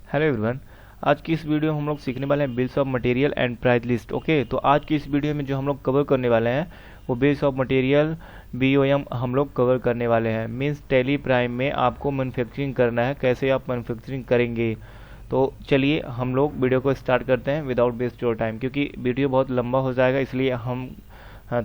Hello everyone. आज की इस वीडियो में हम लोग सीखने वाले हैं bills of material and price list. Okay, तो आज की इस वीडियो में जो हम लोग कवर करने वाले हैं वो बिल्स ऑफ मटेरियल BOM हम लोग कवर करने वाले हैं। मींस टैली प्राइम में आपको मैन्युफैक्चरिंग करना है, कैसे आप मैन्युफैक्चरिंग करेंगे। तो चलिए हम लोग वीडियो को स्टार्ट करते हैं विदाउट वेस्ट योर टाइम, क्योंकि वीडियो बहुत लंबा हो जाएगा, इसलिए हम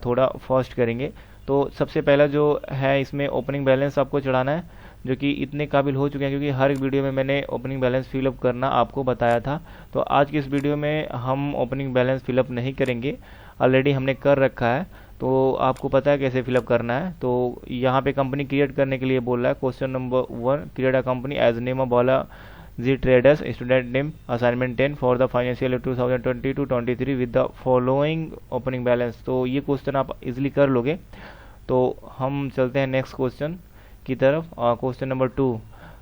थोड़ा फास्ट करेंगे। तो सबसे पहला जो है इसमें ओपनिंग बैलेंस आपको चढ़ाना है, जो कि इतने काबिल हो चुके हैं क्योंकि हर एक वीडियो में मैंने ओपनिंग बैलेंस फिलअप करना आपको बताया था। तो आज की इस वीडियो में हम ओपनिंग बैलेंस फिलअप नहीं करेंगे, ऑलरेडी हमने कर रखा है, तो आपको पता है कैसे फिलअप करना है। तो यहाँ पे कंपनी क्रिएट करने के लिए बोल रहा है। Question number 1, create a company as name of वाला G traders, student name, assignment 10 for the financial year 2022-23 with the following opening balance. तो ये क्वेश्चन आप इजीली कर लोगे। तो हम चलते हैं नेक्स्ट क्वेश्चन की तरफ। Question number 2,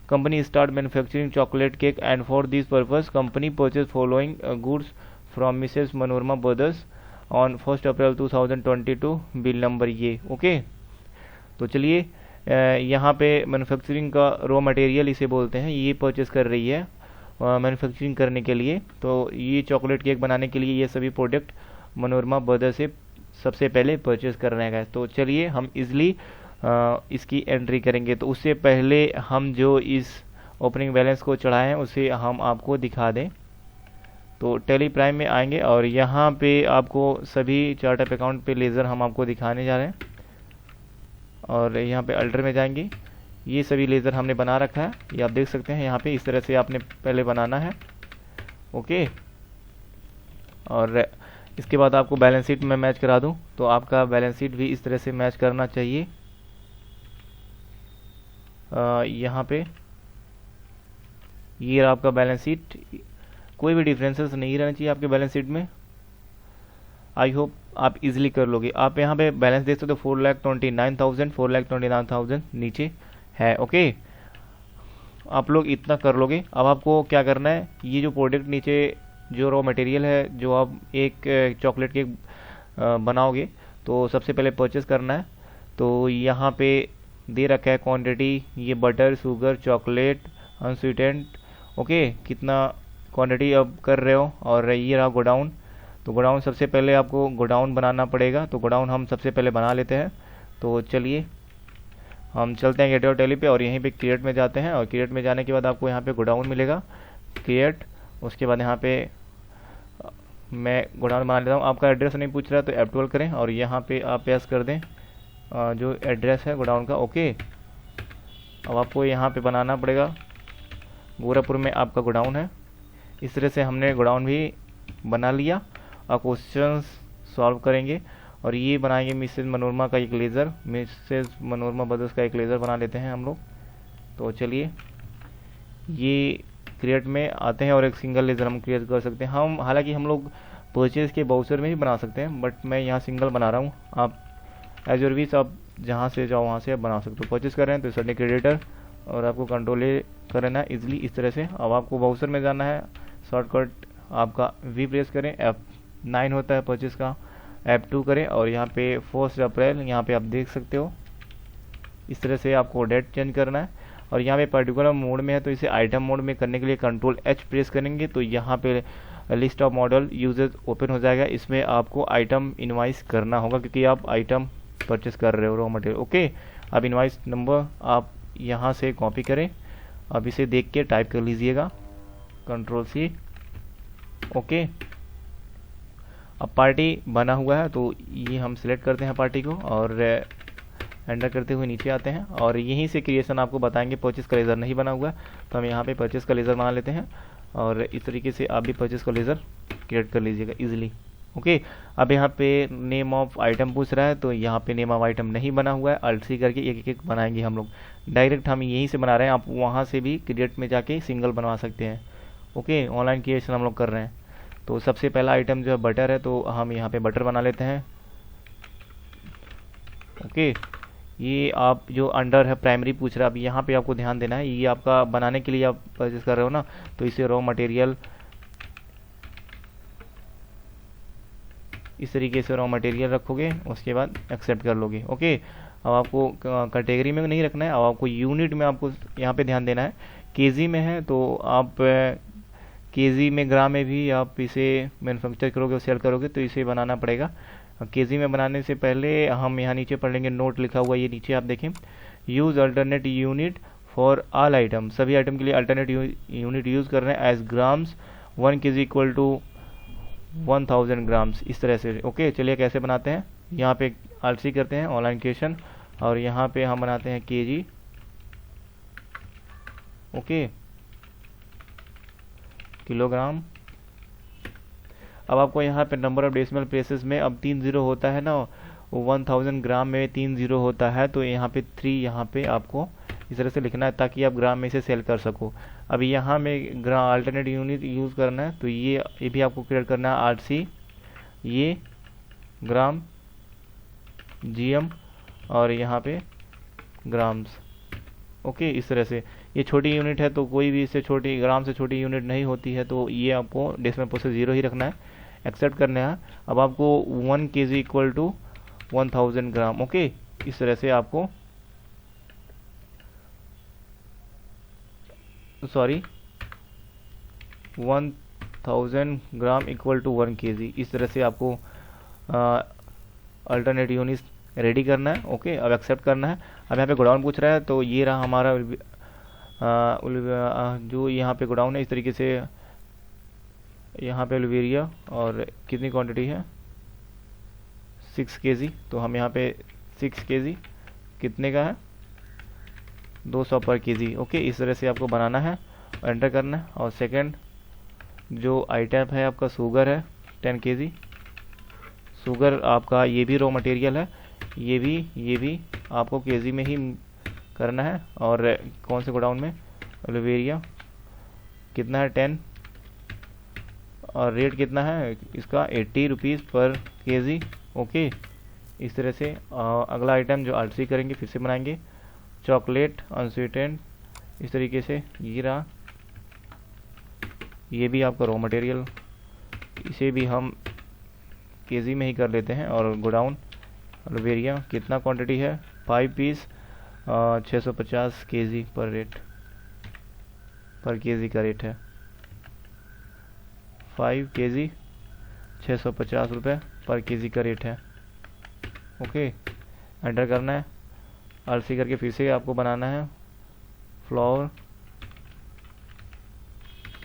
company start manufacturing chocolate cake and for this purpose company purchase following goods from Mrs Manorama brothers on 1 April 2022, bill number ये। ओके, तो चलिए यहाँ पे मैन्युफैक्चरिंग का रॉ मटेरियल इसे बोलते हैं, ये परचेज कर रही है मैन्युफैक्चरिंग करने के लिए। तो ये चॉकलेट केक बनाने के लिए ये सभी प्रोडक्ट मनोरमा ब्रदर्स से सबसे पहले परचेज कर रहे हैं। तो चलिए हम इजली इसकी एंट्री करेंगे। तो उससे पहले हम जो इस ओपनिंग बैलेंस को चढ़ाए हैं उसे हम आपको दिखा दें। तो टैली प्राइम में आएंगे और यहाँ पे आपको सभी चार्ट ऑफ अकाउंट पे लेज़र हम आपको दिखाने जा रहे हैं। और यहाँ पे अल्टर में जाएंगे, ये सभी लेज़र हमने बना रखा है, ये आप देख सकते हैं। यहाँ पे इस तरह से आपने पहले बनाना है। ओके, और इसके बाद आपको बैलेंस शीट में मैच करा दूं, तो आपका बैलेंस शीट भी इस तरह से मैच करना चाहिए। यहाँ पे ये आपका बैलेंस शीट, कोई भी डिफरेंसेस नहीं रहना चाहिए आपके बैलेंस शीट में। आई होप आप इजीली कर लोगे। आप यहाँ पे बैलेंस देख सकते हो 4,29,000 4,29,000 नीचे है। ओके, आप लोग इतना कर लोगे। अब आपको क्या करना है, ये जो प्रोडक्ट नीचे जो रॉ मटेरियल है जो आप एक चॉकलेट केक बनाओगे, तो सबसे पहले परचेस करना है। तो यहाँ पे दे रखा है क्वांटिटी, ये butter, sugar, chocolate, unsweetened. Okay, कितना क्वांटिटी अब कर रहे हो। और ये रहा गोडाउन। तो गोडाउन सबसे पहले आपको गोडाउन बनाना पड़ेगा, तो गोडाउन हम सबसे पहले बना लेते हैं। तो चलिए हम चलते हैं गेट और टैली पे और यहीं पे क्रिएट में जाते हैं। और क्रिएट में जाने के बाद आपको यहाँ पे गोडाउन मिलेगा, क्रिएट। उसके बाद यहाँ पे मैं गोडाउन बना लेता हूँ। आपका एड्रेस नहीं पूछ रहा है तो F12 करें और यहाँ पे आप पेस्ट कर दें जो एड्रेस है गोडाउन का। ओके, अब आपको यहाँ पे बनाना पड़ेगा, गोरखपुर में आपका गोडाउन है। इस तरह से हमने गोडाउन भी बना लिया। और क्वेश्चन सॉल्व करेंगे और ये बनाएंगे मिसेज मनोरमा का एक लेज़र, मिसेज मनोरमा ब्रदर्स का एक लेज़र बना लेते हैं हम लोग। तो चलिए ये क्रिएट में आते हैं और एक सिंगल लेज़र हम क्रिएट कर सकते हैं। हम हालांकि हम लोग परचेज के बाउचर में ही बना सकते हैं, बट मैं यहाँ सिंगल बना रहा हूँ। आप एज योर विश, आप जहाँ से जाओ वहाँ से आप बना सकते हो। परचेज कर रहे हैं तो सडन क्रेडिटर और आपको कंट्रोल ए करना है इजली इस तरह से। अब आपको बाउचर में जाना है, शॉर्टकट आपका V प्रेस करें, F9 होता है परचेज का, F2 करें और यहाँ पे 1 अप्रैल यहाँ पे आप देख सकते हो। इस तरह से आपको डेट चेंज करना है। और यहाँ पे पर्टिकुलर मोड में है तो इसे आइटम मोड में करने के लिए कंट्रोल H प्रेस करेंगे तो यहाँ पे list of model uses open हो जाएगा। इसमें आपको आइटम इनवाइस करना होगा क्योंकि आप आइटम परचेस कर रहे हो रॉ मटेरियल। ओके, अब इनवाइस नंबर आप यहाँ से कॉपी करें। अब इसे देख के टाइप कर लीजिएगा, कंट्रोल C। ओके, अब पार्टी बना हुआ है तो ये हम सिलेक्ट करते हैं पार्टी को और एंटर करते हुए नीचे आते हैं और यहीं से क्रिएशन आपको बताएंगे। परचेस का लेज़र नहीं बना हुआ है तो हम यहाँ पे परचेस का लेज़र बना लेते हैं और इस तरीके से आप भी परचेस का लेज़र क्रिएट कर लीजिएगा इजीली। ओके, अब यहाँ पे नेम ऑफ आइटम पूछ रहा है तो यहाँ पे नेम ऑफ आइटम नहीं बना हुआ है, अल्ट सी करके एक एक बनाएंगे हम लोग। डायरेक्ट हम यहीं से बना रहे हैं, आप वहाँ से भी क्रिएट में जाके सिंगल बनवा सकते हैं। ओके, ऑनलाइन क्रिएशन हम लोग कर रहे हैं। तो सबसे पहला आइटम जो है बटर है तो हम यहाँ पे बटर बना लेते हैं। ओके, ये आप जो अंडर है प्राइमरी पूछ रहा है, अब यहाँ पे आपको ध्यान देना है, ये आपका बनाने के लिए आप परचेस कर रहे हो ना, तो इसे रॉ मटेरियल इस तरीके से रॉ मटेरियल रखोगे, उसके बाद एक्सेप्ट कर लोगे। ओके, अब आपको कैटेगरी में नहीं रखना है, अब आपको यूनिट में आपको यहाँ पे ध्यान देना है। केजी में है तो आप केजी में ग्राम में भी आप इसे मैन्युफैक्चर करोगे और सेल करोगे तो इसे बनाना पड़ेगा। केजी में बनाने से पहले हम यहाँ नीचे पढ़ लेंगे, नोट लिखा हुआ ये नीचे आप देखें, use alternate unit for all item, सभी आइटम के लिए अल्टरनेट यूनिट यूज कर रहे हैं as grams, 1 kg equal to 1000 grams, इस तरह से। ओके चलिए कैसे बनाते हैं, यहाँ पे आलसी करते हैं ऑनलाइन क्वेश्चन और यहाँ पे हम बनाते हैं केजी। Okay kilogram. अब आपको यहाँ पे नंबर ऑफ डेसिमल प्लेसेस में अब 3 जीरो होता है ना, 1000 ग्राम में 3 जीरो होता है तो यहाँ पे 3 यहाँ पे आपको इस तरह से लिखना है ताकि आप ग्राम में इसे सेल कर सको। अब यहाँ में ग्राम अल्टरनेट यूनिट यूज़ करना है तो ये भी आपको क्रिएट करना है, आरसी ये ग्राम जीएम और यहाँ पे ग्राम्स। ओके इस तरह से ये छोटी यूनिट है तो कोई भी इससे छोटी, ग्राम से छोटी यूनिट नहीं होती है तो ये आपको डेसिमल प्लेसेस 0 ही रखना है, एक्सेप्ट करना है। अब आपको 1 kg equal to 1000 gram. Okay इस तरह से आपको sorry 1000 gram equal to 1 kg, इस तरह से आपको अल्टरनेट यूनिट रेडी करना है। ओके अब एक्सेप्ट करना है। अब यहाँ पे गोडाउन पूछ रहा है तो ये रहा हमारा जो यहाँ पे गोडाउन है, इस तरीके से यहाँ पे उल्वेरिया और कितनी क्वांटिटी है 6 kg, तो हम यहाँ पे 6 kg कितने का है 200 पर kg। ओके इस तरह से आपको बनाना है, एंटर करना है। और सेकंड जो आइटम है आपका शुगर है 10 kg, शुगर आपका ये भी रॉ मटेरियल है, ये भी आपको केजी में ही करना है। और कौन से गोडाउन में, उल्वेरिया, कितना है 10 और रेट कितना है इसका 80 रुपीज़ पर केजी। ओके इस तरह से अगला आइटम जो आरसी करेंगे फिर से बनाएंगे, चॉकलेट अनस्वीटेंड, इस तरीके से ये रहा, ये भी आपका रॉ मटेरियल, इसे भी हम केजी में ही कर लेते हैं। और गोडाउन उल्वेरिया कितना क्वांटिटी है 5 पीस 650 kg पर केजी का रेट है, 5 kg 650 रुपये पर केजी का रेट है। ओके एंटर करना है, आरसी करके फिर से आपको बनाना है फ्लावर,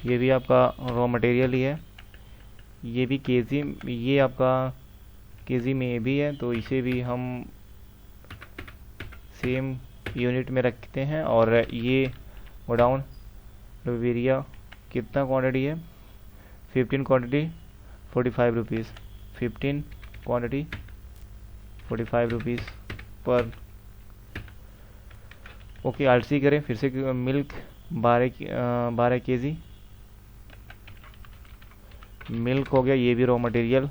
ये भी आपका रॉ मटेरियल ही है, ये भी केजी, ये आपका केजी में ये भी है तो इसे भी हम सेम यूनिट में रखते हैं। और ये गोडाउन उल्वेरिया कितना क्वांटिटी है 15 क्वांटिटी 45 रुपीज़, 15 क्वांटिटी 45 रुपीज़ पर। ओके आरसी करें फिर से, मिल्क 12 kg मिल्क हो गया, ये भी raw material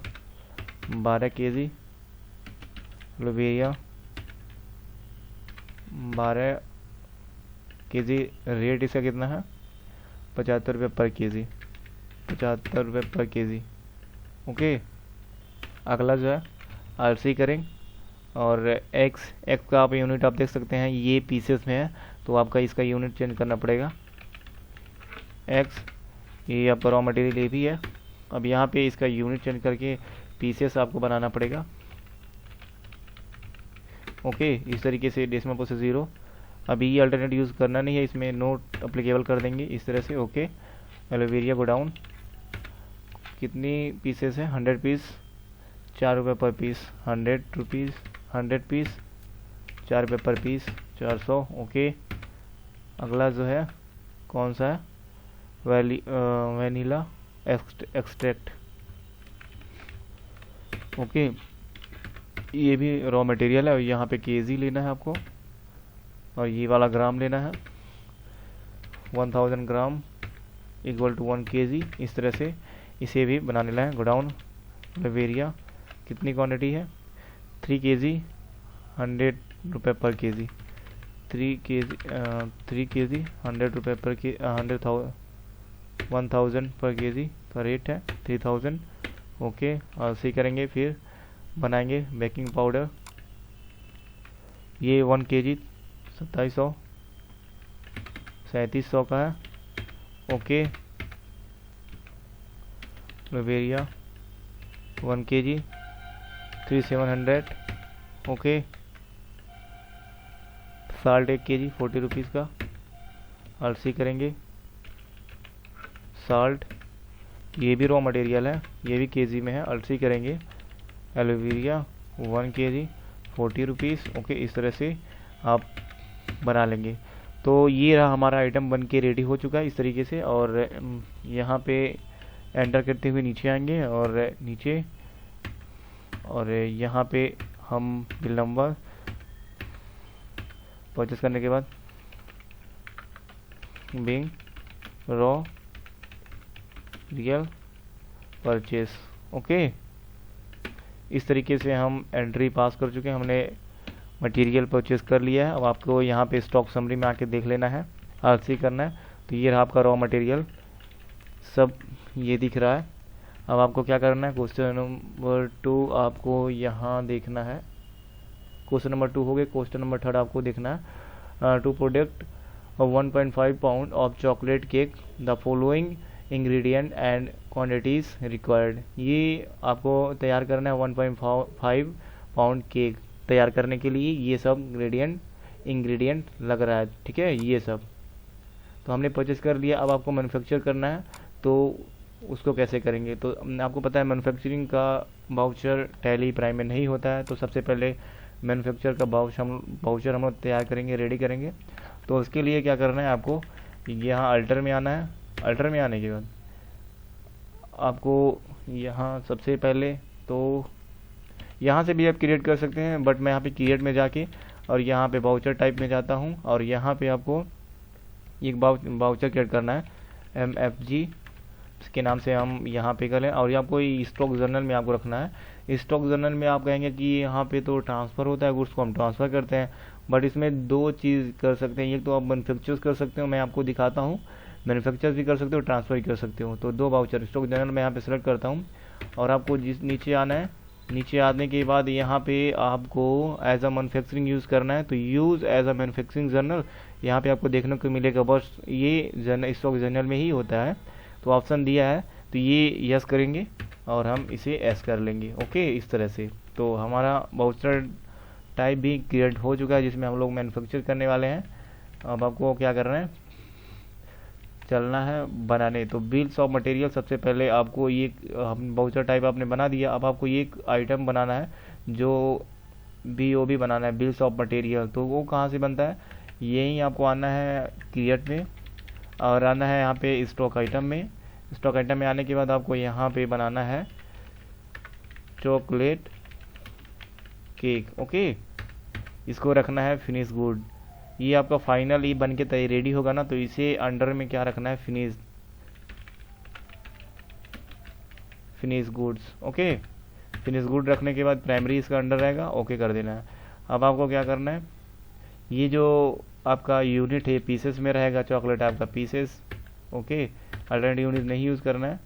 12 kg, उल्वेरिया 12 kg, rate इसका कितना है 75 रुपये पर केजी, 75 रुपये पर केजी। ओके अगला जो है आरसी करें और एक्स का आप यूनिट आप देख सकते हैं ये पीसेस में है तो आपका इसका यूनिट चेंज करना पड़ेगा। एक्स ये आपका रॉ मटेरियल ये भी है, अब यहाँ पे इसका यूनिट चेंज करके पीसेस आपको बनाना पड़ेगा। ओके इस तरीके से डेसिमल प्लेसेस 0, अभी ये अल्टरनेट यूज़ करना नहीं है, इसमें नोट अप्लीकेबल कर देंगे इस तरह से। ओके उल्वेरिया गोडाउन कितनी पीसेस है 100 पीस, 4 रुपये पर पीस, 100 रुपीज़ 100 पीस 4 रुपये पर पीस 400। ओके अगला जो है कौन सा है वैनिला एक्सट्रैक्ट। ओके ये भी रॉ मटेरियल है और यहाँ पे केजी लेना है आपको और ये वाला ग्राम लेना है, 1000 ग्राम इक्वल टू 1 kg, इस तरह से इसे भी बनाने लाए। गोडाउन उल्वेरिया कितनी क्वांटिटी है 3 kg 100 रुपये पर केजी, 3 kg 100 रुपये पर 1000 पर केजी का रेट है 3000। ओके और सी करेंगे फिर बनाएंगे बेकिंग पाउडर, ये 1 kg 3700 का है। Okay aloe vera 1 kg 3700। Okay, salt 1 kg 40 rupees का। अलसी करेंगे, साल्ट, ये भी रॉ मटेरियल है, ये भी केजी में है। अलसी करेंगे, एलोवेरिया 1 kg 40 रुपीज़। ओके, इस तरह से आप बना लेंगे। तो ये रहा हमारा आइटम बन के रेडी हो चुका है इस तरीके से। और यहाँ पे एंटर करते हुए नीचे आएंगे और नीचे, और यहाँ पे हम बिल नंबर परचेस करने के बाद being raw real purchase. Okay, इस तरीके से हम एंट्री पास कर चुके हैं, हमने मटेरियल परचेस कर लिया है। अब आपको यहाँ पे स्टॉक समरी में आके देख लेना है, आरसी करना है। तो ये रहा आपका रॉ मटेरियल, सब ये दिख रहा है। अब आपको क्या करना है, क्वेश्चन नंबर 2 आपको यहाँ देखना है। क्वेश्चन नंबर 2 हो गए, क्वेश्चन नंबर 3 आपको देखना है। To product 1.5 pound of chocolate cake, the following ingredient and quantities required. ये आपको तैयार करना है 1.5 पाउंड केक तैयार करने के लिए। ये सब इंग्रेडिएंट लग रहा है, ठीक है, ये सब तो हमने परचेस कर लिया। अब आपको मैन्युफैक्चर करना है, तो उसको कैसे करेंगे। तो आपको पता है मैन्युफैक्चरिंग का वाउचर टैली प्राइम में नहीं होता है। तो सबसे पहले मैन्युफैक्चर का वाउचर हम लोग तैयार करेंगे, रेडी करेंगे। तो उसके लिए क्या करना है, आपको यहाँ अल्टर में आना है। अल्टर में आने के बाद आपको यहाँ सबसे पहले, तो यहाँ से भी आप क्रिएट कर सकते हैं, बट मैं यहाँ पे क्रिएट में जाके और यहाँ पे वाउचर टाइप में जाता हूँ। और यहाँ पे आपको एक वाउचर क्रिएट करना है, MFG के नाम से हम यहाँ पे कर लें। और आपको स्टॉक जर्नल में आपको रखना है। स्टॉक जर्नल में आप कहेंगे कि यहाँ पे तो ट्रांसफ़र होता है, गुड्स को हम ट्रांसफ़र करते हैं, बट इसमें 2 चीज़ कर सकते हैं। एक तो आप मैन्युफैक्चर कर सकते हो, मैं आपको दिखाता हूँ, मैन्युफैक्चर भी कर सकते हो, ट्रांसफ़र भी कर सकते हो। तो 2 वाउचर स्टॉक जर्नल में यहाँ पे सेलेक्ट करता हूँ। और आपको जिस नीचे आना है, नीचे आने के बाद यहाँ पे आपको एज अ मैन्युफैक्चरिंग यूज़ करना है। तो use as a manufacturing journal यहाँ पे आपको देखने को मिलेगा, बस ये जर्नल स्टॉक जर्नल में ही होता है। तो ऑप्शन दिया है, तो ये यस करेंगे और हम इसे एस कर लेंगे। ओके, इस तरह से तो हमारा वाउचर टाइप भी क्रिएट हो चुका है, जिसमें हम लोग मैन्युफैक्चर करने वाले हैं। अब आपको क्या करना है, चलना है बनाने। तो बिल्स ऑफ मटेरियल, सबसे पहले आपको ये हम वाउचर टाइप आपने बना दिया। अब आपको ये आइटम बनाना है जो BOB बनाना है, बिल्स ऑफ मटेरियल। तो वो कहाँ से बनता है, यही आपको आना है क्रिएट में और आना है यहाँ पे स्टॉक आइटम में। स्टॉक आइटम में आने के बाद आपको यहाँ पे बनाना है चॉकलेट केक। ओके, इसको रखना है फिनिश गुड। ये आपका फाइनल ये बन के रेडी होगा ना, तो इसे अंडर में क्या रखना है, finish goods. Okay, finish good रखने के बाद प्राइमरी इसका अंडर रहेगा, ओके कर देना है। अब आपको क्या करना है, ये जो आपका यूनिट है पीसेस में रहेगा, चॉकलेट आपका पीसेस। ओके, अल्टरनेट यूनिट नहीं यूज़ करना है।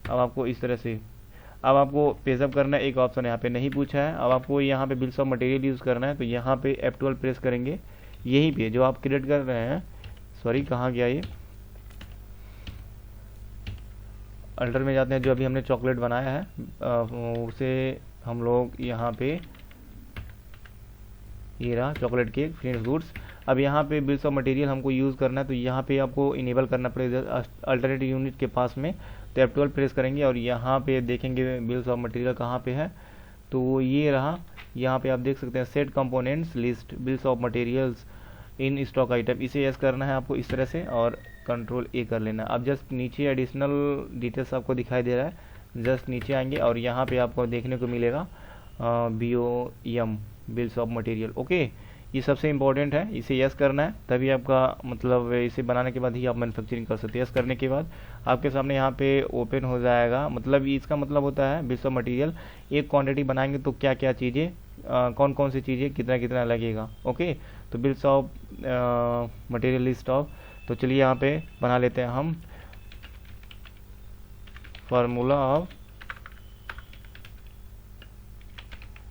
अब आपको इस तरह से, अब आपको पेजअप करना है, एक ऑप्शन यहाँ पे नहीं पूछा है। अब आपको यहाँ पे बिल्स ऑफ मटेरियल यूज़ करना है, तो यहाँ पे F12 प्रेस करेंगे, यहीं पे जो आप क्रिएट कर रहे हैं। सॉरी, कहाँ गया ये, अल्टर में जाते हैं, जो अभी हमने चॉकलेट बनाया है उसे हम लोग यहाँ पे, ये रहा चॉकलेट केक फिनिश गुड्स। अब यहाँ पे बिल्स ऑफ मटेरियल हमको यूज़ करना है, तो यहाँ पे आपको इनेबल करना पड़ेगा अल्टरनेटिव यूनिट के पास में। तो F12 प्रेस करेंगे और यहाँ पे देखेंगे बिल्स ऑफ मटेरियल कहाँ पे है, तो ये रहा। यहाँ पे आप देख सकते हैं set components list bills of materials in stock item, इसे यस करना है आपको इस तरह से और कंट्रोल A कर लेना है। अब जस्ट नीचे एडिशनल डिटेल्स आपको दिखाई दे रहा है, जस्ट नीचे आएंगे और यहाँ पे आपको देखने को मिलेगा BOM bills of material. Okay, ये सबसे इम्पोर्टेंट है, इसे यस करना है, तभी आपका मतलब इसे बनाने के बाद ही आप मैन्युफैक्चरिंग कर सकते हैं। यस करने के बाद आपके सामने यहाँ पे ओपन हो जाएगा, मतलब इसका मतलब होता है बिल्स ऑफ मटेरियल, एक क्वांटिटी बनाएंगे तो क्या क्या चीज़ें, कौन कौन सी चीज़ें, कितना कितना लगेगा। ओके, तो bills of material list of, तो चलिए यहाँ पे बना लेते हैं हम फार्मूला ऑफ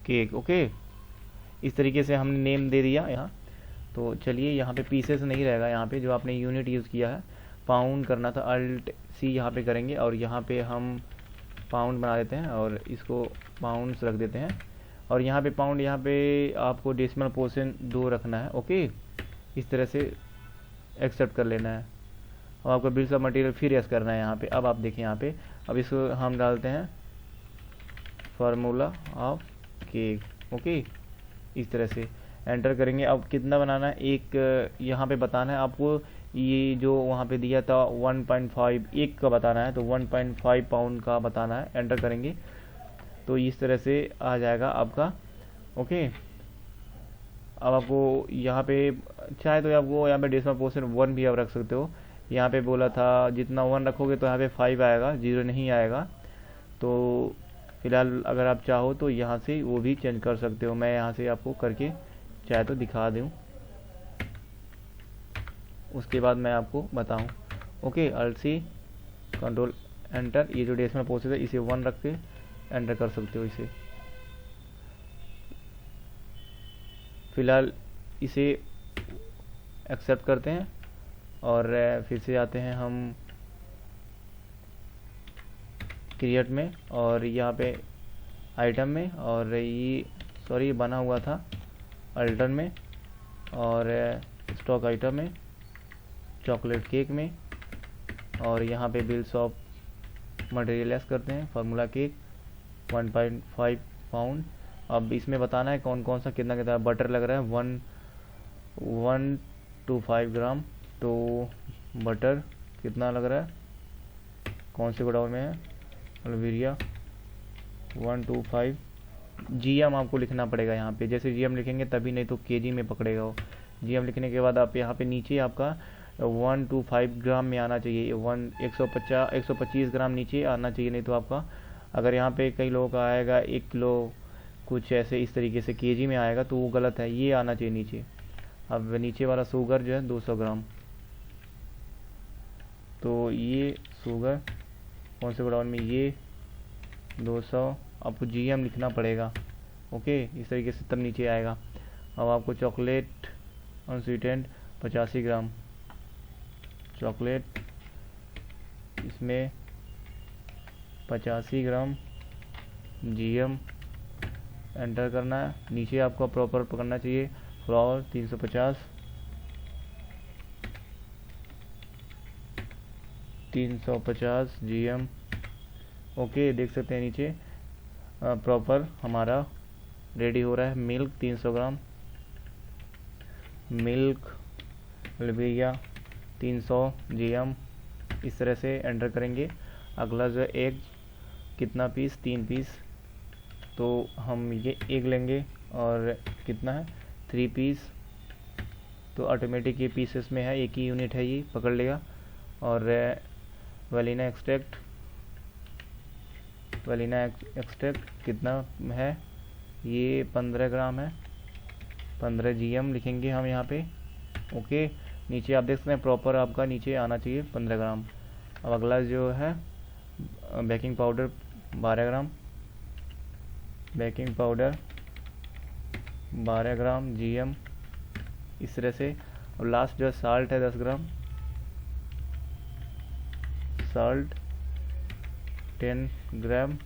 केक। ओके, इस तरीके से हमने नेम दे दिया यहाँ। तो चलिए यहाँ पे पीसेस नहीं रहेगा, यहाँ पे जो आपने यूनिट यूज़ किया है पाउंड करना था, Alt C यहाँ पे करेंगे और यहाँ पे हम पाउंड बना देते हैं और इसको पाउंड्स रख देते हैं। और यहाँ पे पाउंड, यहाँ पे आपको डेसिमल पोर्शन 2 रखना है। ओके, इस तरह से एक्सेप्ट कर लेना है। अब आपको बिल्स ऑफ मटेरियल फिर यस करना है यहाँ पे। अब आप देखिए यहाँ पे, अब इसको हम डालते हैं फार्मूला ऑफ केक। ओके, इस तरह से एंटर करेंगे। अब कितना बनाना है, एक यहाँ पे बताना है आपको, ये जो वहाँ पे दिया था 1.5 एक का बताना है, तो 1.5 पाउंड का बताना है। एंटर करेंगे तो इस तरह से आ जाएगा आपका। ओके, अब आपको यहाँ पे चाहे तो आपको यहाँ पे डेसिमल पोर्शन 1 भी आप रख सकते हो। यहाँ पे बोला था जितना 1 रखोगे तो यहाँ पे 5 आएगा, 0 नहीं आएगा। तो फिलहाल अगर आप चाहो तो यहाँ से वो भी चेंज कर सकते हो। मैं यहाँ से आपको करके चाहे तो दिखा दूँ, उसके बाद मैं आपको बताऊँ। Okay, alt C control enter. ये जो डेसिमल पोर्शन है इसे 1 रख के एंटर कर सकते हो इसे। फिलहाल इसे एक्सेप्ट करते हैं और फिर से आते हैं हम क्रिएट में और यहाँ पे आइटम में, और ये सॉरी बना हुआ था अल्टर में और स्टॉक आइटम में, चॉकलेट केक में, और यहाँ पे बिल्स ऑफ मटेरियल्स करते हैं फार्मूला केक 1.5 पाउंड। अब इसमें बताना है कौन कौन सा कितना कितना बटर लग रहा है, 125 ग्राम। तो बटर कितना लग रहा है, कौन से गोडाउन में है, अल्बेरिया 125। जीएम आपको लिखना पड़ेगा यहाँ पे, जैसे जीएम लिखेंगे तभी, नहीं तो केजी में पकड़ेगा वो। जीएम लिखने के बाद आप यहाँ पे नीचे आपका 125 ग्राम में आना चाहिए, 125 ग्राम नीचे आना चाहिए, नहीं तो आपका अगर यहाँ पे कई लोगों का आएगा 1 किलो कुछ ऐसे इस तरीके से केजी में आएगा तो वो गलत है, ये आना चाहिए नीचे। अब नीचे वाला शुगर जो है 200 ग्राम, तो ये शुगर कौन से गोडाउन में, ये 200 आपको जीएम लिखना पड़ेगा। ओके, इस तरीके से तब नीचे आएगा। अब आपको चॉकलेट अनस्वीटेंड 85 ग्राम, चॉकलेट इसमें 85 ग्राम जीएम एंटर करना है। नीचे आपको प्रॉपर पकड़ना चाहिए, फ्लावर 350 जीएम। ओके, देख सकते हैं नीचे प्रॉपर हमारा रेडी हो रहा है। मिल्क 300 ग्राम, मिल्क अल्बेरिया 300 जीएम, इस तरह से एंटर करेंगे। अगला जो है एग कितना पीस, 3 पीस, तो हम ये एग लेंगे और कितना है 3 पीस, तो ऑटोमेटिक ये पीसेस में है, एक ही यूनिट है, ये पकड़ लेगा। और वैनिला एक्सट्रैक्ट कितना है, ये 15 ग्राम है, 15 जीएम लिखेंगे हम यहाँ पे। ओके, नीचे आप देख सकते हैं प्रॉपर आपका नीचे आना चाहिए 15 ग्राम। अब अगला जो है बेकिंग पाउडर 12 ग्राम, बेकिंग पाउडर 12 ग्राम जीएम, इस तरह से। और लास्ट जो साल्ट है 10 ग्राम, साल्ट 10 ग्राम।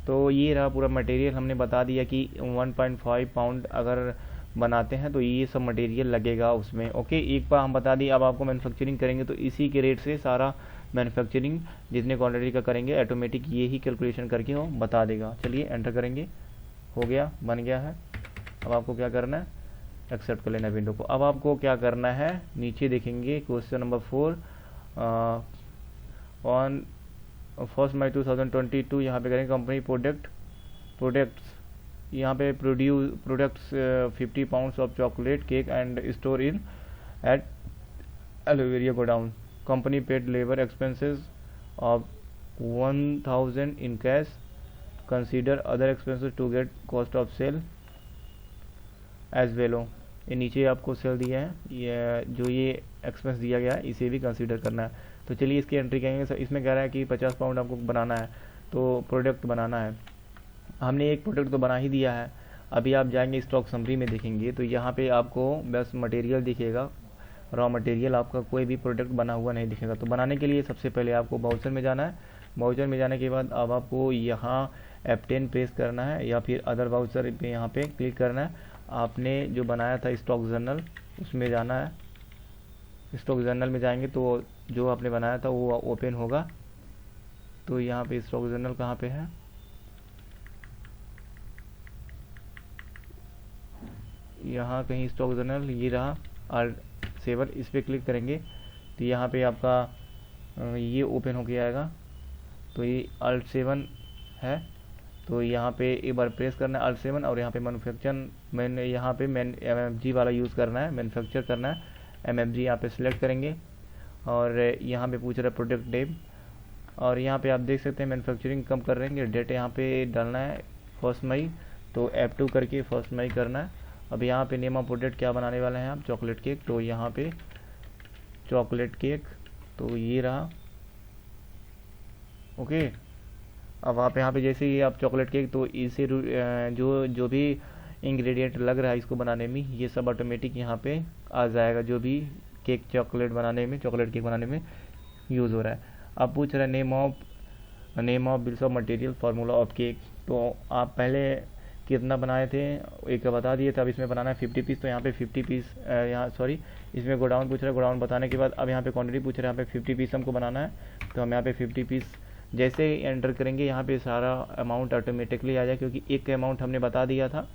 तो ये रहा पूरा मटेरियल, हमने बता दिया कि 1.5 पाउंड अगर बनाते हैं तो ये सब मटेरियल लगेगा उसमें। ओके, एक बार हम बता दिए। अब आपको मैन्युफैक्चरिंग करेंगे तो इसी के रेट से सारा मैन्युफैक्चरिंग जितने क्वांटिटी का करेंगे ऑटोमेटिक ये ही कैलकुलेशन करके वो बता देगा। चलिए एंटर करेंगे, हो गया, बन गया है। अब आपको क्या करना है, एक्सेप्ट कर लेना विंडो को। अब आपको क्या करना है, नीचे देखेंगे क्वेश्चन नंबर 4 ऑन 1 मई 2022, यहाँ पे करेंगे कंपनी प्रोडक्ट्स, यहाँ पे products 50 pounds of chocolate cake and store in at अल्बेरिया godown. Company paid labour expenses of 1000 in cash, consider other expenses to get cost of sale as well. ये नीचे आपको cell दिया है, ये जो ये एक्सपेंस दिया गया है इसे भी कंसीडर करना है। तो चलिए इसकी एंट्री करेंगे। इसमें कह रहा है कि 50 पाउंड आपको बनाना है, तो प्रोडक्ट बनाना है। हमने एक प्रोडक्ट तो बना ही दिया है। अभी आप जाएंगे स्टॉक समरी में देखेंगे तो यहाँ पे आपको बस मटेरियल दिखेगा, रॉ मटेरियल, आपका कोई भी प्रोडक्ट बना हुआ नहीं दिखेगा। तो बनाने के लिए सबसे पहले आपको बाउचर में जाना है, वाउचर में जाने के बाद अब आपको यहाँ F10 प्रेस करना है या फिर अदर वाउचर पे यहाँ पे क्लिक करना है। आपने जो बनाया था स्टॉक जर्नल उसमें जाना है। स्टॉक जर्नल में जाएंगे तो जो आपने बनाया था वो ओपन होगा। तो यहाँ पे स्टॉक जर्नल कहाँ पे है, यहाँ कहीं स्टॉक जर्नल, ये रहा Alt7, इस पर क्लिक करेंगे तो यहाँ पे आपका ये ओपन होके आएगा। तो ये Alt7 है, तो यहाँ पे एक बार प्रेस करना है Alt7 और यहाँ पे मैन्युफैक्चर यहाँ पे MFG वाला यूज़ करना है, मैन्युफैक्चर करना है। MFG यहाँ पे सिलेक्ट करेंगे और यहाँ पे पूछ रहा है प्रोडक्ट नेम, और यहाँ पे आप देख सकते हैं मैन्युफैक्चरिंग कब कर रहे हैं। डेट यहाँ पे डालना है 1 मई, तो F2 करके 1 मई करना है। अब यहाँ पे नेम ऑफ प्रोडक्ट क्या बनाने वाले हैं आप, चॉकलेट केक, तो यहाँ पे चॉकलेट केक, तो ये रहा। ओके, अब आप यहाँ पे जैसे ही आप चॉकलेट केक, तो इसे जो भी इंग्रेडिएंट लग रहा है इसको बनाने में, ये सब ऑटोमेटिक यहाँ पे आ जाएगा, जो भी केक चॉकलेट केक बनाने में यूज़ हो रहा है। अब पूछ रहा है name of bills of material, formula of cake, तो आप पहले कितना बनाए थे एक बता दिए थे। अब इसमें बनाना है 50 पीस, तो यहाँ पे 50 पीस यहाँ सॉरी इसमें गोडाउन पूछ रहा है। गोडाउन बताने के बाद अब यहाँ पे क्वांटिटी पूछ रहा है, यहाँ पे 50 पीस हमको बनाना है। तो हम यहाँ पे 50 पीस जैसे ही एंटर करेंगे यहाँ पे सारा अमाउंट ऑटोमेटिकली आ जाए, क्योंकि एक अमाउंट हमने बता दिया था,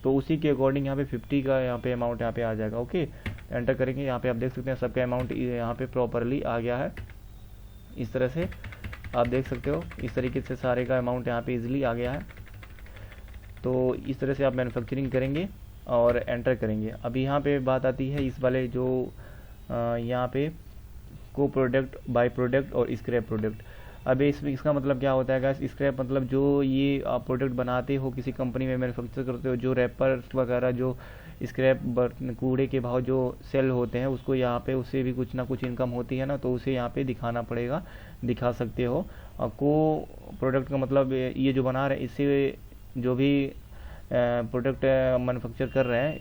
तो उसी के अकॉर्डिंग यहाँ पे 50 का यहाँ पे अमाउंट यहाँ पे आ जाएगा। ओके, एंटर करेंगे, यहाँ पे आप देख सकते हैं सबका अमाउंट यहाँ पे प्रॉपरली आ गया है। इस तरह से आप देख सकते हो, इस तरीके से सारे का अमाउंट यहाँ पे इजीली आ गया है। तो इस तरह से आप मैन्युफैक्चरिंग करेंगे और एंटर करेंगे। अब यहाँ पे बात आती है इस वाले जो यहाँ पे को प्रोडक्ट, बाय प्रोडक्ट और स्क्रैप प्रोडक्ट। अब इसका मतलब क्या होता है गाइस, स्क्रैप मतलब जो ये आप प्रोडक्ट बनाते हो किसी कंपनी में मैन्युफैक्चर करते हो, जो रैपर्स वगैरह जो स्क्रैप कूड़े के भाव जो सेल होते हैं उसको यहाँ पे उससे भी कुछ ना कुछ इनकम होती है ना, तो उसे यहाँ पे दिखाना पड़ेगा, दिखा सकते हो। और को प्रोडक्ट का मतलब ये जो बना रहे हैं इससे जो भी प्रोडक्ट मैन्युफैक्चर कर रहे हैं,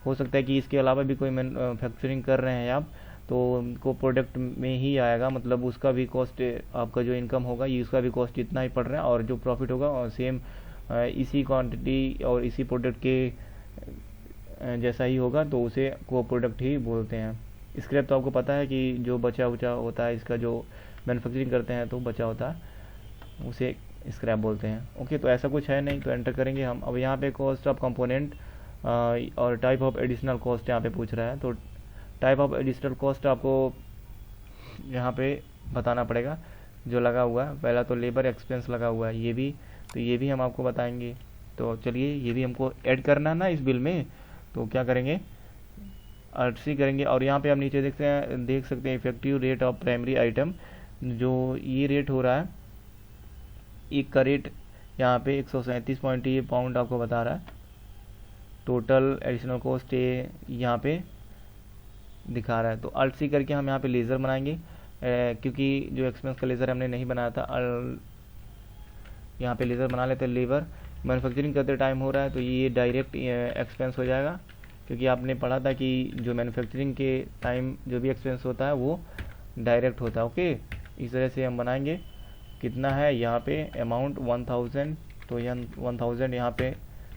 हो सकता है कि इसके अलावा भी कोई मैन्युफैक्चरिंग कर रहे हैं आप, तो उनको प्रोडक्ट में ही आएगा, मतलब उसका भी कॉस्ट, आपका जो इनकम होगा ये उसका भी कॉस्ट इतना ही पड़ रहा है, और जो प्रॉफिट होगा और सेम इसी क्वांटिटी और इसी प्रोडक्ट के जैसा ही होगा, तो उसे को प्रोडक्ट ही बोलते हैं। स्क्रैप तो आपको पता है कि जो बचा उचा होता है, इसका जो मैन्युफैक्चरिंग करते हैं तो बचा होता है उसे स्क्रैप बोलते हैं। ओके, तो ऐसा कुछ है नहीं, तो एंटर करेंगे हम। अब यहाँ पे कॉस्ट ऑफ कंपोनेंट और टाइप ऑफ एडिशनल कॉस्ट यहाँ पे पूछ रहा है, तो टाइप ऑफ एडिशनल कॉस्ट आपको यहाँ पे बताना पड़ेगा जो लगा हुआ है। पहला तो लेबर एक्सपेंस लगा हुआ है, ये भी, तो ये भी हम आपको बताएंगे। तो चलिए ये भी हमको ऐड करना ना इस बिल में, तो क्या करेंगे, Alt+C करेंगे, और यहाँ पे आप नीचे देख सकते हैं effective rate of primary item, जो ये रेट हो रहा है, एक का रेट यहाँ पे 137.3 पाउंड आपको बता रहा है। टोटल एडिशनल कॉस्ट यहाँ पे दिखा रहा है। तो Alt+C करके हम यहाँ पे लेज़र बनाएंगे, क्योंकि जो एक्सपेंस का लेज़र हमने नहीं बनाया था, यहाँ पे लेज़र बना लेते हैं। लेबर मैन्युफैक्चरिंग करते टाइम हो रहा है, तो ये डायरेक्ट एक्सपेंस हो जाएगा, क्योंकि आपने पढ़ा था कि जो मैन्युफैक्चरिंग के टाइम जो भी एक्सपेंस होता है वो डायरेक्ट होता है। ओके, इस तरह से हम बनाएंगे। कितना है यहाँ पे अमाउंट 1000, तो यहाँ 1000 यहाँ पे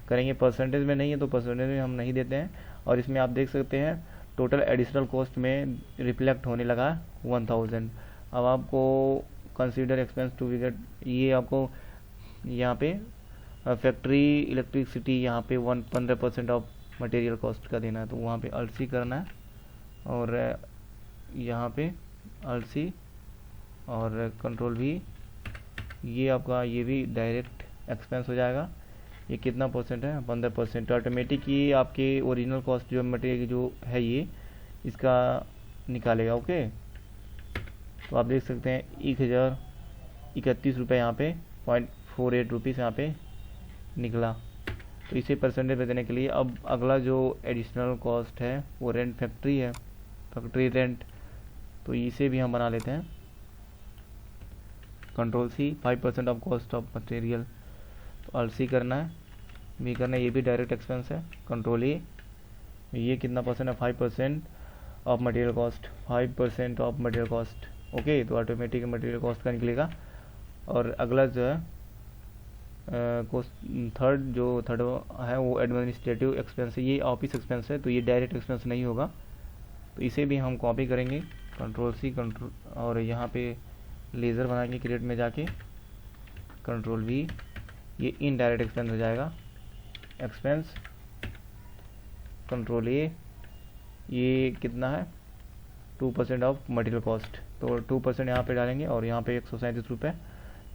करेंगे। परसेंटेज में नहीं है तो परसेंटेज में हम नहीं देते हैं, और इसमें आप देख सकते हैं टोटल एडिशनल कॉस्ट में रिफ्लेक्ट होने लगा 1000। अब आपको consider expense to be get, ये आपको यहाँ पे फैक्ट्री इलेक्ट्रिसिटी यहाँ पे 15% ऑफ मटेरियल कॉस्ट का देना है, तो वहाँ पे Alt+C करना है, और यहाँ पे Alt+C और Ctrl+V, ये आपका ये भी डायरेक्ट एक्सपेंस हो जाएगा। ये कितना परसेंट है, 15%। ऑटोमेटिक ये आपके ओरिजिनल कॉस्ट जो मटेरियल जो है ये इसका निकालेगा। ओके, तो आप देख सकते हैं 1031 रुपये यहाँ पे 0.48 रुपीज़ यहाँ पे निकला। तो इसे परसेंटेज में देने के लिए अब अगला जो एडिशनल कॉस्ट है वो रेंट फैक्ट्री है, फैक्ट्री रेंट, तो इसे भी हम बना लेते हैं। Ctrl+C 5% of cost of material, तो Alt+C करना है, भी करना है, ये भी डायरेक्ट एक्सपेंस है। Ctrl+A, ये कितना परसेंट है, 5% of material cost, 5% of material cost. Okay, तो ऑटोमेटिक मटेरियल कॉस्ट का निकलेगा और अगला जो है थर्ड है वो एडमिनिस्ट्रेटिव एक्सपेंस है, ये ऑफिस एक्सपेंस है, तो ये डायरेक्ट एक्सपेंस नहीं होगा, तो इसे भी हम कॉपी करेंगे, कंट्रोल-C कंट्रोल, और यहाँ पे लेज़र बनाएंगे क्रिएट में जाके, कंट्रोल-V, ये इनडायरेक्ट एक्सपेंस हो जाएगा, एक्सपेंस, कंट्रोल-A, ये कितना है 2% ऑफ मटेरियल कॉस्ट, तो 2% यहाँ पे डालेंगे और यहाँ पे 137 रुपये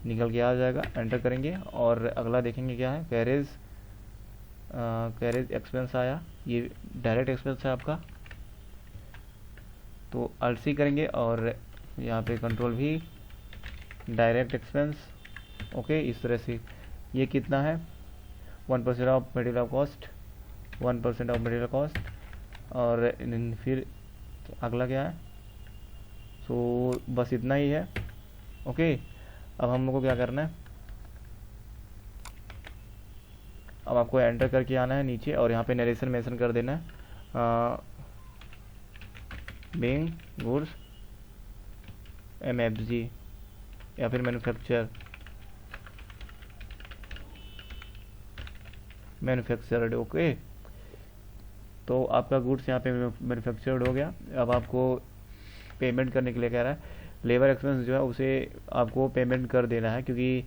निकल के आ जाएगा, एंटर करेंगे। और अगला देखेंगे क्या है, कैरेज एक्सपेंस आया, ये डायरेक्ट एक्सपेंस है आपका, तो Alt+C करेंगे और यहाँ पे कंट्रोल-V, डायरेक्ट एक्सपेंस, ओके। इस तरह से ये कितना है 1% of material cost, 1% of material cost, और फिर अगला क्या है, सो बस इतना ही है, ओके। अब हम लोग को क्या करना है, अब आपको एंटर करके आना है नीचे और यहाँ पे नरेशन मेंशन कर देना है, बीइंग गुड्स MFG या फिर मैन्युफैक्चर्ड, ओके। तो आपका गुड्स यहाँ पे मैन्युफैक्चर्ड हो गया। अब आपको पेमेंट करने के लिए कह रहा है, लेबर एक्सपेंस जो है उसे आपको पेमेंट कर देना है, क्योंकि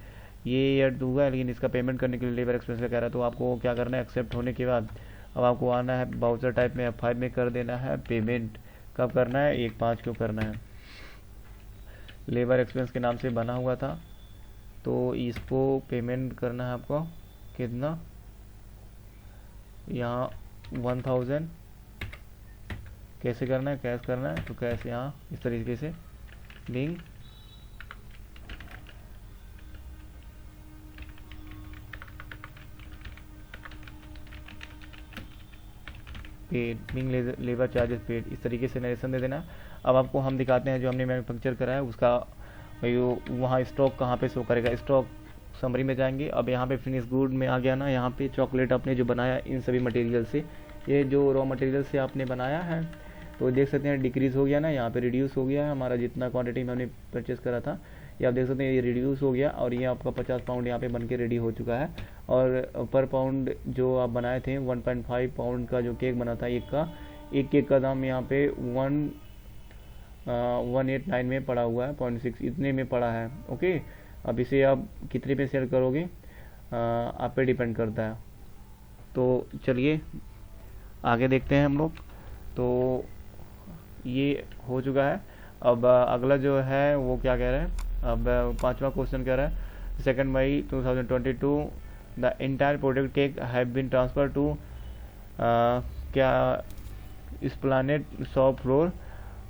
ये ऐड दूंगा लेकिन इसका पेमेंट करने के लिए लेबर एक्सपेंस का कह रहा है, तो आपको क्या करना है, एक्सेप्ट होने के बाद अब आपको आना है बाउचर टाइप में F5 में कर देना है पेमेंट। कब करना है, 1/5 को करना है। लेबर एक्सपेंस के नाम से बना हुआ था, तो इसको पेमेंट करना है आपको कितना, यहाँ 1000, कैसे करना है, कैश करना है, तो कैश यहाँ इस तरीके से being paid, being labour charges paid, इस तरीके से नरेशन दे देना। अब आपको हम दिखाते हैं जो हमने मैन्युफैक्चर करा है उसका वहाँ स्टॉक कहाँ पे शो करेगा। स्टॉक समरी में जाएंगे, अब यहाँ पे फिनिश गुड में आ गया ना, यहाँ पे चॉकलेट आपने जो बनाया इन सभी मटेरियल से, ये जो रॉ मटेरियल से आपने बनाया है, तो देख सकते हैं डिक्रीज़ हो गया ना, यहाँ पे रिड्यूस हो गया है हमारा जितना क्वांटिटी में हमने परचेस करा था, ये आप देख सकते हैं ये रिड्यूस हो गया और ये आपका 50 पाउंड यहाँ पे बन के रेडी हो चुका है। और पर पाउंड जो आप बनाए थे 1.5 पाउंड का जो केक बना था एक केक का दाम यहाँ पे 189 में पड़ा हुआ है, 0.6 इतने में पड़ा है, ओके। अब इसे आप कितने पे सेल करोगे आप पे डिपेंड करता है। तो चलिए आगे देखते हैं हम लोग। तो ये हो चुका है। अब अगला जो है वो क्या कह रहा है, अब 5वां क्वेश्चन कह रहा है, 2 मई 2022 the entire product cake have been transfer to क्या Esplanade shop floor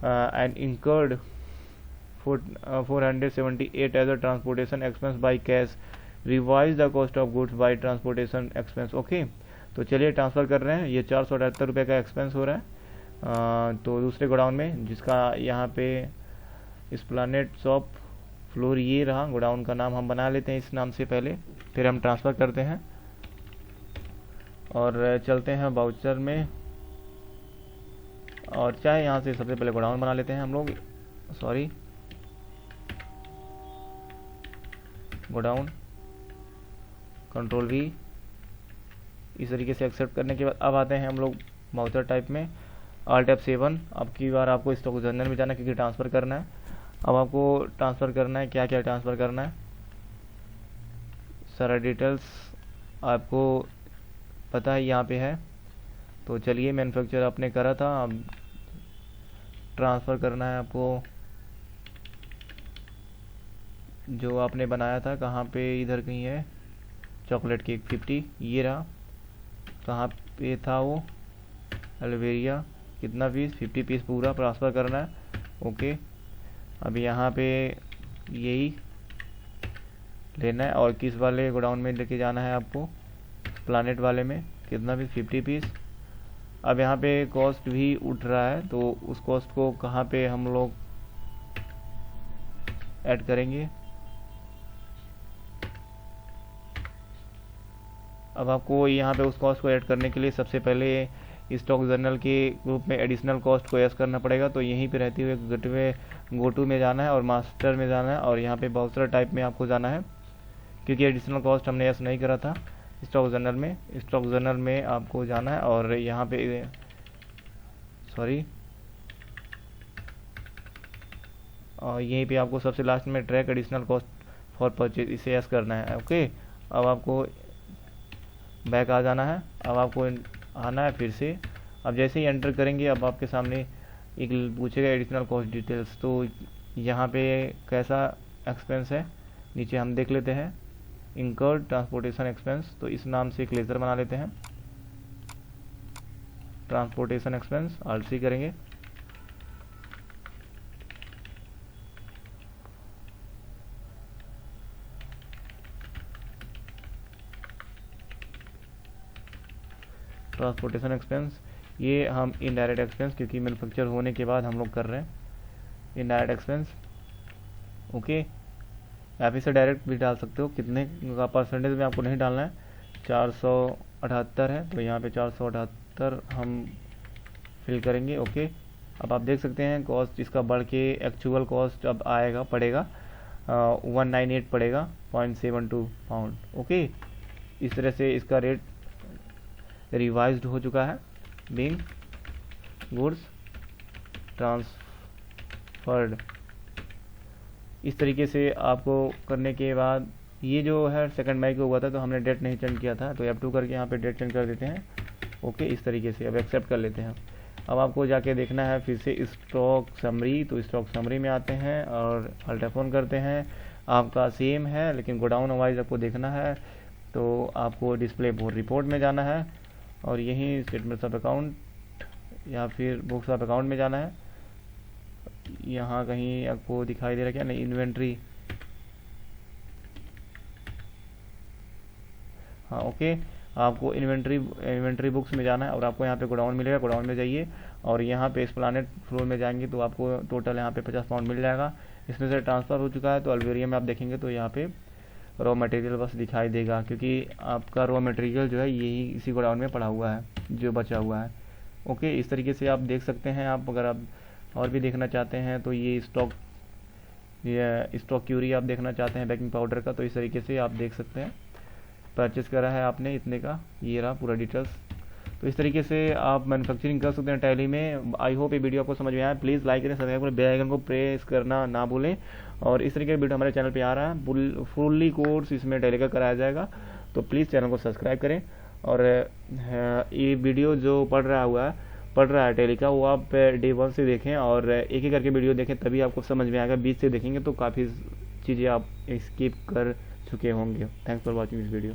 and incurred 478 as a transportation expense by cash, revise the cost of goods by transportation expense, okay. तो चलिए ट्रांसफ़र कर रहे हैं, ये 478 रुपये का एक्सपेंस हो रहा है। तो दूसरे गोडाउन में जिसका यहाँ पे एस्प्लैनेड शॉप फ्लोर ये रहा, गोडाउन का नाम हम बना लेते हैं इस नाम से पहले, फिर हम ट्रांसफ़र करते हैं और चलते हैं बाउचर में, और चाहे यहाँ से सबसे पहले गोडाउन बना लेते हैं हम लोग, सॉरी गोडाउन, कंट्रोल-V, इस तरीके से एक्सेप्ट करने के बाद अब आते हैं हम लोग बाउचर टाइप में, Alt F7। अब की बार आपको स्टॉक जनरल में जाना क्योंकि ट्रांसफ़र करना है। अब आपको ट्रांसफ़र करना है, क्या क्या ट्रांसफ़र करना है, सारा डिटेल्स आपको पता है यहाँ पे है। तो चलिए मैन्युफैक्चर आपने करा था, अब ट्रांसफ़र करना है आपको जो आपने बनाया था, कहाँ पे, इधर कहीं है चॉकलेट केक 50, ये रहा, कहाँ पे था वो, अल्वेरिया, कितना पीस, 50 पीस पूरा ट्रांसफ़र करना है, ओके। अब यहाँ पे यही लेना है और किस वाले गोडाउन में लेके जाना है आपको, प्लानेट वाले में, कितना पीस, 50 पीस। अब यहाँ पे कॉस्ट भी उठ रहा है, तो उस कॉस्ट को कहाँ पे हम लोग ऐड करेंगे। अब आपको यहाँ पे उस कॉस्ट को ऐड करने के लिए सबसे पहले स्टॉक जर्नल के ग्रुप में एडिशनल कॉस्ट को यस करना पड़ेगा। तो यहीं पे रहते हुए गो टू में जाना है और मास्टर में जाना है और यहाँ पे बाउचर टाइप में आपको जाना है, क्योंकि एडिशनल कॉस्ट हमने यस नहीं करा था स्टॉक जर्नल में आपको जाना है और यहाँ पे और यहीं पे आपको सबसे लास्ट में track additional cost for purchase, इसे यस करना है। ओके, अब आपको बैक आ जाना है। अब आपको आना है फिर से। अब जैसे ही एंटर करेंगे अब आपके सामने एक पूछेगा एडिशनल कॉस्ट डिटेल्स। तो यहाँ पे कैसा एक्सपेंस है नीचे हम देख लेते हैं, इंकर्ड ट्रांसपोर्टेशन एक्सपेंस। तो इस नाम से एक लेज़र बना लेते हैं, ट्रांसपोर्टेशन एक्सपेंस आरसी करेंगे। ट्रांसपोर्टेशन एक्सपेंस, ये हम इनडायरेक्ट एक्सपेंस, क्योंकि मैन्युफैक्चर होने के बाद हम लोग कर रहे हैं इनडायरेक्ट एक्सपेंस। ओके, आप इसे डायरेक्ट भी डाल सकते हो, कितने का परसेंटेज में आपको नहीं डालना है। 478 है तो यहाँ पे 478 हम फिल करेंगे। ओके, अब आप देख सकते हैं कॉस्ट इसका बढ़ के एक्चुअल कॉस्ट अब पड़ेगा 198 पड़ेगा 0.72 पाउंड। ओके, इस तरह से इसका रेट रिवाइज्ड हो चुका है। बीइंग गुड्स ट्रांसफर्ड, इस तरीके से आपको करने के बाद ये जो है 2 मई को हुआ था तो हमने डेट नहीं चेंज किया था, तो F2 करके यहाँ पे डेट चेंज कर देते हैं। ओके, इस तरीके से अब एक्सेप्ट कर लेते हैं। अब आपको जाके देखना है फिर से स्टॉक समरी, तो स्टॉक समरी में आते हैं और अल्ट्राफोन करते हैं। आपका सेम है लेकिन गोडाउन वाइज आपको देखना है, तो आपको डिस्प्ले रिपोर्ट में जाना है और यहीं स्टेटमेंट्स ऑफ अकाउंट या फिर बुक्स ऑफ अकाउंट में जाना है। यहाँ कहीं आपको दिखाई दे रहा है क्या, नहीं, इन्वेंट्री, हाँ ओके, आपको इन्वेंट्री बुक्स में जाना है और आपको यहाँ पे गोडाउन मिलेगा, गोडाउन में जाइए और यहाँ पे एस्प्लैनेड फ्लोर में जाएंगे तो आपको टोटल यहाँ पे 50 पाउंड मिल जाएगा। इसमें से ट्रांसफ़र हो चुका है तो अल्बेरिया में आप देखेंगे तो यहाँ पे रॉ मटेरियल बस दिखाई देगा, क्योंकि आपका रॉ मटेरियल जो है यही इसी गोडाउन में पड़ा हुआ है जो बचा हुआ है। ओके, इस तरीके से आप देख सकते हैं। आप अगर आप और भी देखना चाहते हैं तो ये स्टॉक क्यूरी आप देखना चाहते हैं बेकिंग पाउडर का, तो इस तरीके से आप देख सकते हैं परचेस करा है आपने इतने का, ये रहा पूरा डिटेल्स। तो इस तरीके से आप मैन्युफैक्चरिंग कर सकते हैं टैली में। आई होप ये वीडियो आपको समझ में आया। प्लीज़ लाइक करें, सब्सक्राइब करें, बेल आइकन को प्रेस करना ना भूलें। और इस तरीके का वीडियो हमारे चैनल पे आ रहा है, फुल्ली कोर्स इसमें टैली का कराया जाएगा, तो प्लीज़ चैनल को सब्सक्राइब करें। और ये वीडियो जो पढ़ रहा है टैली का, वो आप डे 1 से देखें और एक एक करके वीडियो देखें, तभी आपको समझ में आएगा। बीच से देखेंगे तो काफ़ी चीज़ें आप स्किप कर चुके होंगे। Thanks for watching this video.